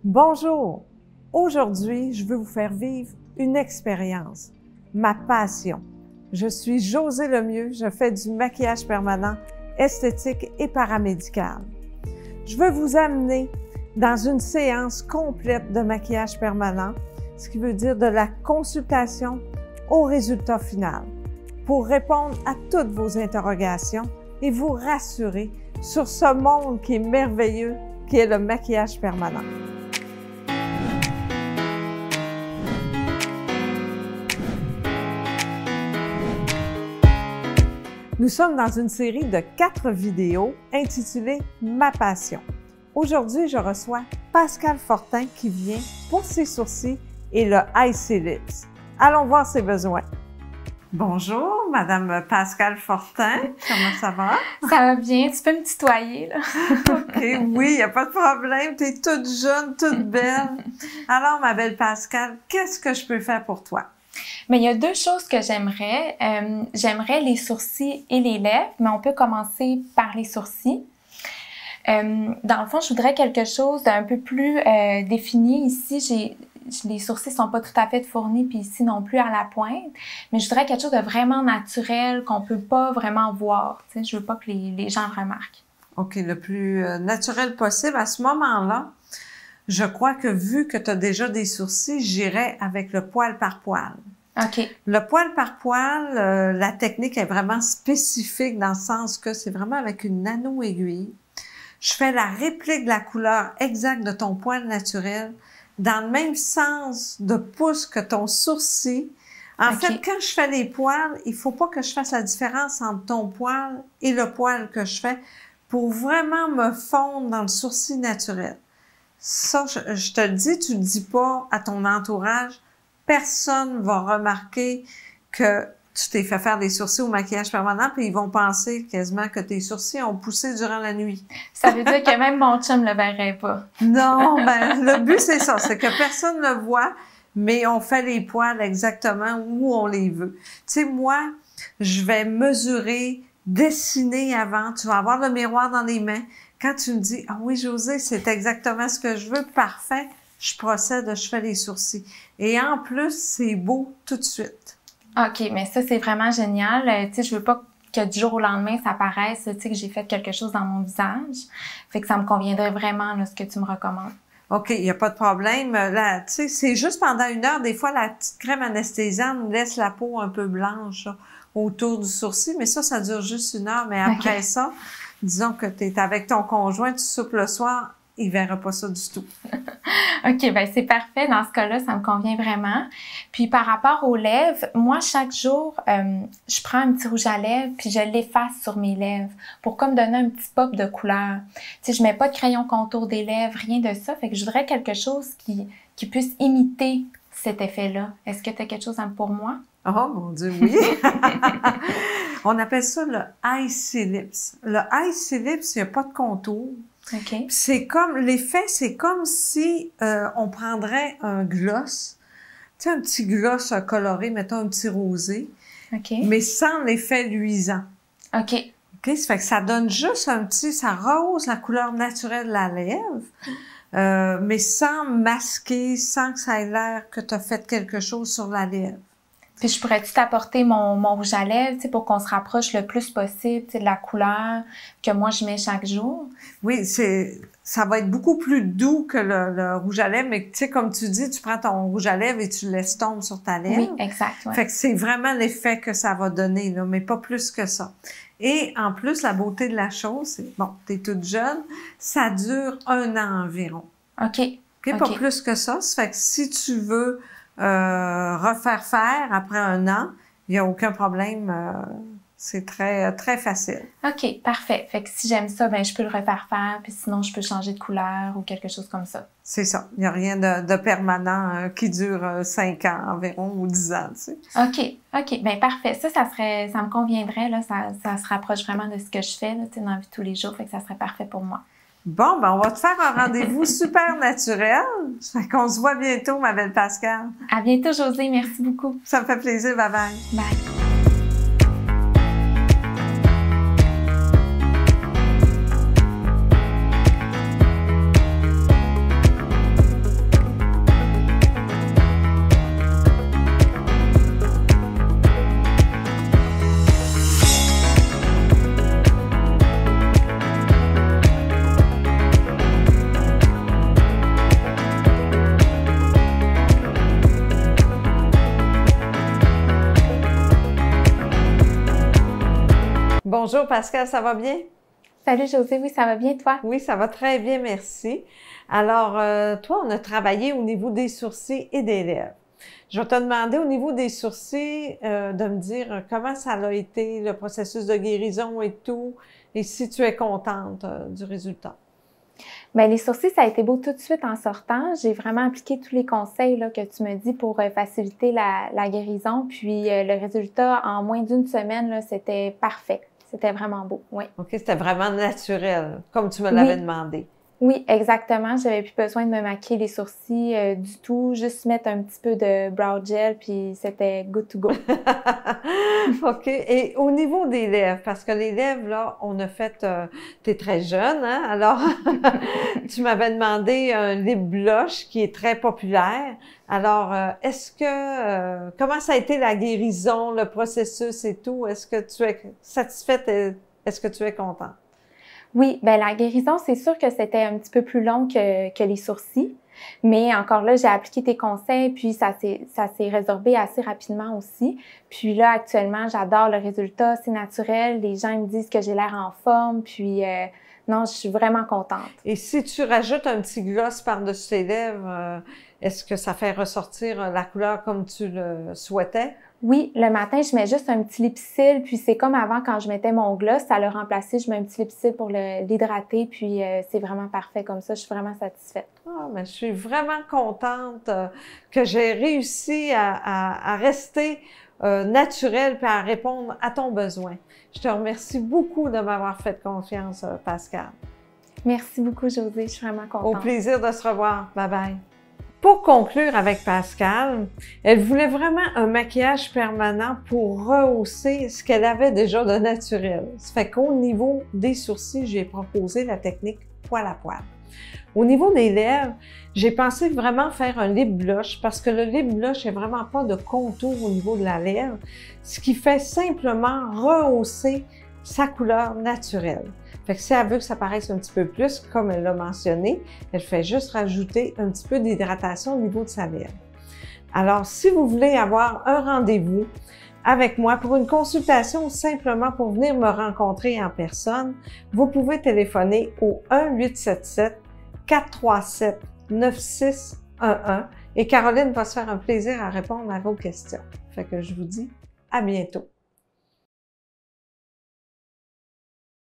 Bonjour! Aujourd'hui, je veux vous faire vivre une expérience, ma passion. Je suis Josée Lemieux, je fais du maquillage permanent, esthétique et paramédical. Je veux vous amener dans une séance complète de maquillage permanent, ce qui veut dire de la consultation au résultat final, pour répondre à toutes vos interrogations et vous rassurer sur ce monde qui est merveilleux, qui est le maquillage permanent. Nous sommes dans une série de 4 vidéos intitulée « Ma passion ». Aujourd'hui, je reçois Pascale Fortin qui vient pour ses sourcils et le Icy Lips. Allons voir ses besoins. Bonjour, Madame Pascale Fortin. Comment ça va? Ça va bien. Tu peux me tutoyer, là? OK, oui, il n'y a pas de problème. Tu es toute jeune, toute belle. Alors, ma belle Pascale, qu'est-ce que je peux faire pour toi? Mais il y a 2 choses que j'aimerais. J'aimerais les sourcils et les lèvres, mais on peut commencer par les sourcils. Dans le fond, je voudrais quelque chose d'un peu plus défini. Ici, les sourcils sont pas tout à fait fournis, puis ici non plus à la pointe. Mais je voudrais quelque chose de vraiment naturel, qu'on peut pas vraiment voir. Tu sais, je veux pas que les gens remarquent. OK, le plus naturel possible. À ce moment-là, je crois que vu que tu as déjà des sourcils, j'irais avec le poil par poil. OK. Le poil par poil, la technique est vraiment spécifique dans le sens que c'est vraiment avec une nano-aiguille. Je fais la réplique de la couleur exacte de ton poil naturel dans le même sens de pouce que ton sourcil. En fait, quand je fais les poils, il faut pas que je fasse la différence entre ton poil et le poil que je fais pour vraiment me fondre dans le sourcil naturel. Ça, je te le dis, tu le dis pas à ton entourage, personne va remarquer que tu t'es fait faire des sourcils au maquillage permanent, puis ils vont penser quasiment que tes sourcils ont poussé durant la nuit. Ça veut dire que même mon chum le verrait pas. Non, ben le but c'est ça, c'est que personne ne le voit, mais on fait les poils exactement où on les veut. Tu sais, moi, je vais mesurer, dessiner avant, tu vas avoir le miroir dans les mains. Quand tu me dis « Ah oui, Josée, c'est exactement ce que je veux, parfait », je procède, je fais les sourcils. Et en plus, c'est beau tout de suite. OK, mais ça, c'est vraiment génial. Tu sais, je veux pas que du jour au lendemain, ça paraisse, tu sais, que j'ai fait quelque chose dans mon visage. Fait que ça me conviendrait vraiment, là, ce que tu me recommandes. OK, il n'y a pas de problème. Là, tu sais, c'est juste pendant 1 heure. Des fois, la petite crème anesthésiante laisse la peau un peu blanche là, autour du sourcil, mais ça dure juste 1 heure. Mais après ça, disons que tu es avec ton conjoint, tu soupes le soir, il ne verra pas ça du tout. OK, ben c'est parfait. Dans ce cas-là, ça me convient vraiment. Puis par rapport aux lèvres, moi, chaque jour, je prends un petit rouge à lèvres puis je l'efface sur mes lèvres pour comme donner un petit pop de couleur. Tu sais, je mets pas de crayon contour des lèvres, rien de ça. Fait que je voudrais quelque chose qui puisse imiter cet effet-là. Est-ce que tu as quelque chose pour moi? Oh mon Dieu, oui! On appelle ça le Icy Lips. Le Icy Lips, il n'y a pas de contour. Okay. C'est comme, l'effet, c'est comme si on prendrait un gloss, tu sais, un petit gloss coloré, mettons un petit rosé, mais sans l'effet luisant. OK. OK, ça fait que ça donne juste un petit, ça rehausse la couleur naturelle de la lèvre, mais sans masquer, sans que ça ait l'air que tu as fait quelque chose sur la lèvre. Puis je pourrais-tu t'apporter mon rouge à lèvres, tu sais, pour qu'on se rapproche le plus possible, tu sais, de la couleur que moi je mets chaque jour? Oui, ça va être beaucoup plus doux que le rouge à lèvres, mais tu sais, comme tu dis, tu prends ton rouge à lèvres et tu le laisses tomber sur ta lèvre. Oui, exact. Ouais. Fait que c'est vraiment l'effet que ça va donner, là, mais pas plus que ça. Et en plus, la beauté de la chose, c'est, bon, t'es toute jeune, ça dure 1 an environ. OK. OK, pas plus que ça. Ça fait que si tu veux refaire faire après 1 an, il n'y a aucun problème. C'est très, très facile. OK, parfait. Fait que si j'aime ça, ben je peux le refaire faire, puis sinon, je peux changer de couleur ou quelque chose comme ça. C'est ça. Il n'y a rien de permanent qui dure 5 ans environ ou 10 ans, tu sais. OK. Ben parfait. Ça me conviendrait, là. Ça se rapproche vraiment de ce que je fais, là, tu sais, dans la vie de tous les jours. Fait que ça serait parfait pour moi. Bon, ben on va te faire un rendez-vous super naturel. Fait qu'on se voit bientôt, ma belle Pascale. À bientôt, Josée. Merci beaucoup. Ça me fait plaisir. Bye bye. Bye. Bonjour Pascal, ça va bien? Salut Josée, oui, ça va bien toi? Oui, ça va très bien, merci. Alors, toi, on a travaillé au niveau des sourcils et des lèvres. Je vais te demander au niveau des sourcils de me dire comment ça a été, le processus de guérison et tout, et si tu es contente du résultat. Bien, les sourcils, ça a été beau tout de suite en sortant. J'ai vraiment appliqué tous les conseils là, que tu me dis pour faciliter la guérison. Puis le résultat, en moins d'une semaine, là, c'était parfait. C'était vraiment beau, oui. OK, c'était vraiment naturel, comme tu me l'avais demandé. Oui, exactement. J'avais plus besoin de me maquiller les sourcils du tout. Juste mettre un petit peu de brow gel, puis c'était good to go. OK. Et au niveau des lèvres, parce que les lèvres, là, on a fait... t'es très jeune, hein? Alors, tu m'avais demandé un lip blush qui est très populaire. Alors, est-ce que... comment ça a été la guérison, le processus et tout? Est-ce que tu es satisfaite? Est-ce que tu es contente? Oui, ben la guérison, c'est sûr que c'était un petit peu plus long que les sourcils, mais encore là, j'ai appliqué tes conseils, puis ça s'est résorbé assez rapidement aussi. Puis là, actuellement, j'adore le résultat, c'est naturel, les gens me disent que j'ai l'air en forme, puis non, je suis vraiment contente. Et si tu rajoutes un petit gloss par-dessus tes lèvres, est-ce que ça fait ressortir la couleur comme tu le souhaitais? Oui, le matin, je mets juste un petit lipsil, puis c'est comme avant quand je mettais mon gloss, ça l'a remplacé, je mets un petit lipsil pour l'hydrater, puis c'est vraiment parfait comme ça, je suis vraiment satisfaite. Ah, mais je suis vraiment contente que j'ai réussi à rester naturelle et à répondre à ton besoin. Je te remercie beaucoup de m'avoir fait confiance, Pascal. Merci beaucoup, Josée, je suis vraiment contente. Au plaisir de se revoir. Bye bye. Pour conclure avec Pascal, elle voulait vraiment un maquillage permanent pour rehausser ce qu'elle avait déjà de naturel. Ça fait qu'au niveau des sourcils, j'ai proposé la technique poil à poil. Au niveau des lèvres, j'ai pensé vraiment faire un lip blush parce que le lip blush n'a vraiment pas de contour au niveau de la lèvre, ce qui fait simplement rehausser sa couleur naturelle. Fait que si elle veut que ça paraisse un petit peu plus, comme elle l'a mentionné, elle fait juste rajouter un petit peu d'hydratation au niveau de sa lèvre. Alors, si vous voulez avoir un rendez-vous avec moi pour une consultation ou simplement pour venir me rencontrer en personne, vous pouvez téléphoner au 1-877-437-9611 et Caroline va se faire un plaisir à répondre à vos questions. Fait que je vous dis à bientôt.